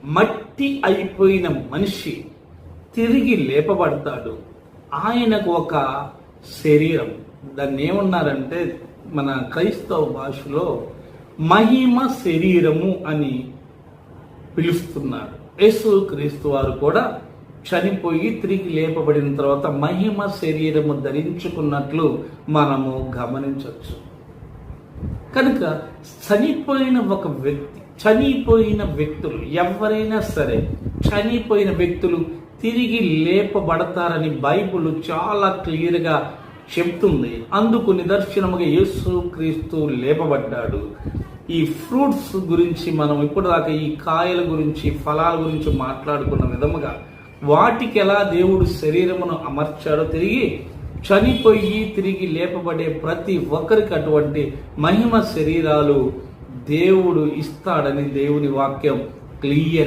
మట్టి అయిపోయిన మనిషి తిరిగి లేపబడతాడు. ఆయనకు ఒక శరీరం, దాన్ని ఏమన్నారంటే మన క్రైస్తవ భాషలో మహిమ శరీరము అని పిలుస్తున్నారు. యేసు క్రీస్తు వారు కూడా చనిపోయి తిరిగి లేపబడిన తర్వాత మహిమ శరీరము ధరించుకున్నట్లు మనము గమనించవచ్చు. కనుక చనిపోయిన వ్యక్తులు ఎవరైనా సరే చనిపోయిన వ్యక్తులు తిరిగి లేపబడతారని బైబిల్ చాలా క్లియర్గా చెప్తుంది. అందుకు నిదర్శనముగా యేసు క్రీస్తు లేపబడ్డాడు. ఈ ఫ్రూట్స్ గురించి మనం ఇప్పటిదాకా ఈ కాయల గురించి ఫలాల గురించి మాట్లాడుకున్న విధముగా వాటికి ఎలా దేవుడు శరీరమును అమర్చాడో, తిరిగి చనిపోయి తిరిగి లేపబడే ప్రతి ఒక్కరికి అటువంటి మహిమ శరీరాలు దేవుడు ఇస్తాడని దేవుని వాక్యం క్లియర్